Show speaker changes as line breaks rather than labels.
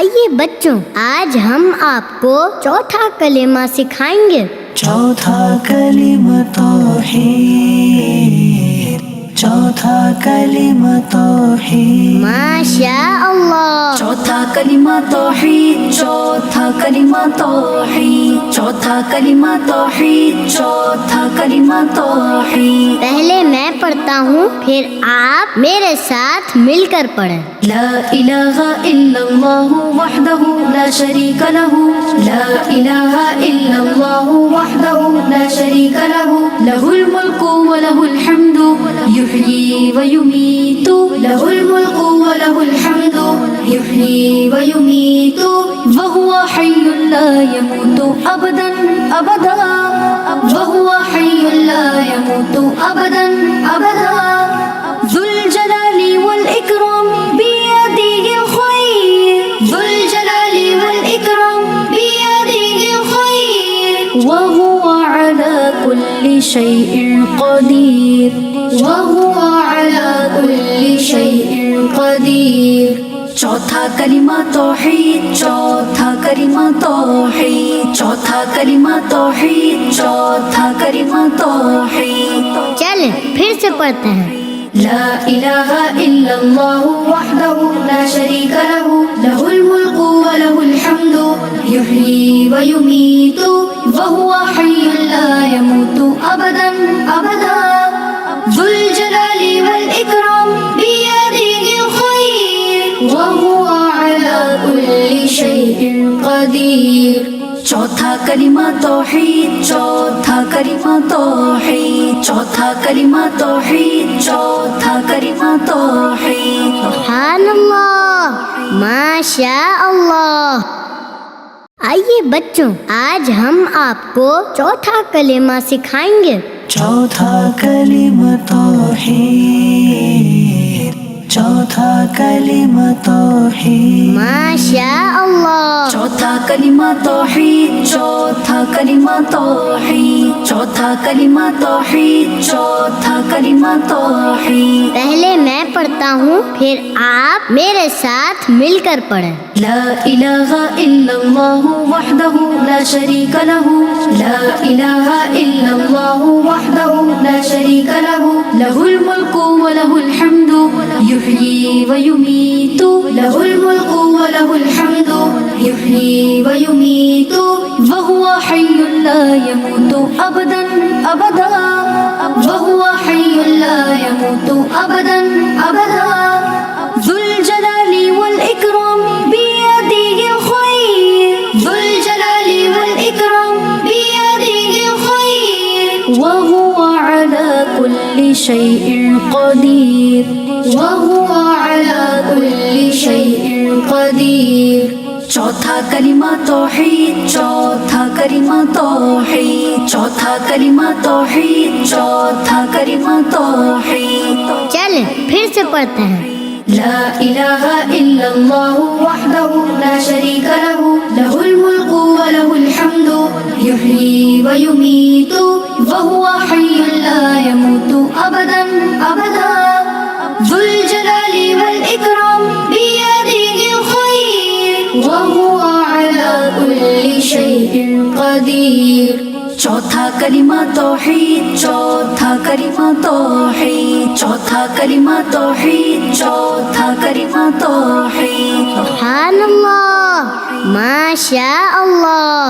आइए बच्चों, आज हम आपको चौथा कलेमा सिखाएंगे।
चौथा कलिमा तौहीद, चौथा कलिमा तौहीद।
माशा अल्लाह।
चौथा कलिमा तौहीद, चौथा कलिमा तौहीद, चौथा कलिमा तौहीद, चौथा कलिमा तौहीद।
पहले मैं पढ़ता हूँ, फिर आप मेरे साथ मिलकर पढ़ें।
ला इलाहा इल्लल्लाहु वहदहु ला शरीका लहु, ला इलाहा इल्लल्लाहु वहदहु ला शरीका लहु, लहुल मुल्कु व लहुल हम्दु युहयी व युमीतु, लहुल मुल्कु व लहुल हम्दु युहयी व युमीतु, व हुवा हय्युन ला यमूतु अबदन अबदा, व हुवा हय्युन ला यमूतु अबदन अबदा, ज़ुल जलाली वल इकराम बियदिहिल खैर, ज़ुल जलाली वल इकराम बियदिहिल खैर, व हुवा अला कुल्लि शैइन क़दीर, व हुवा अला कुल्लि शैइन क़दीर। चौथा कलिमा तौहीद, चौथा कलिमा तौहीद, चौथा कलिमा तौहीद, चौथा कलिमा तौहीद।
चलें फिर से पढ़ते हैं।
ला इलाहा इल्लल्लाहु वहदहु ला शरीका लहु, लहुल मुल्कु व लहुल हम्दु युहयी व युमीतु, व हुवा हय्युन ला यमूतु अबदन अबदा, ज़ुल जलाली वल इकराम बियदिहिल खैर, व हुवा अला कुल्लि शैइन क़दीर। चौथा कलिमा तौहीद, चौथा कलिमा तौहीद, चौथा कलिमा तौहीद, चौथा कलिमा तौहीद।
सुभानअल्लाह, माशा अल्लाह। आइए बच्चों, आज हम आपको चौथा कलेमा सिखाएंगे।
चौथा कलिमा तौहीद, चौथा कलिमा तौहीद।
माशा अल्लाह।
चौथा कलिमा तौहीद, चौथा कलिमा तौहीद, चौथा कलिमा तौहीद, चौथा कलिमा तौहीद।
पहले मैं पढ़ता हूँ, फिर आप मेरे साथ मिलकर पढ़ें।
ला इलाहा इल्लल्लाहु वहदहु ला शरीका लहु, ला इलाहा इल्लल्लाहु वहदहु ला शरीका लहु, लहुल मुल्कु व लहुल हम्दु युहयी व युमीतु, लहुल मुल्कु व लहुल हम्दु युहयी व युमीतु, व हुवा हय्युन ला यमूतु अबदन अबदा, व हुवा हय्युन ला यमूतु अबदन अबदा, ज़ुल जलाली वल इकराम बियदिहिल खैर, ज़ुल जलाली वल इकराम बियदिहिल खैर, व हुवा अला कुल्लि शैइन क़दीर, व हुवा अला कुल्लि शैइन क़दीर। चौथा कलिमा तौहीद, चौथा कलिमा तौहीद, चौथा कलिमा तौहीद, चौथा कलिमा तौहीद।
चलें फिर से पढ़ते हैं।
ला इलाहा इल्लल्लाहु वहदहु ला शरीका लहु, लहुल मुल्कु व लहुल हम्दु युहयी व युमीतु, व हुवा हय्युन ला यमूतु अबदन अबदा, ज़ुल जलाली वल इकराम बियदिहिल खैर, व हुवा अला कुल्लि शैइन क़दीर। चौथा कलिमा तौहीद, चौथा कलिमा तौहीद, चौथा कलिमा तौहीद, चौथा कलिमा तौहीद।
सुभानअल्लाह, माशा अल्लाह।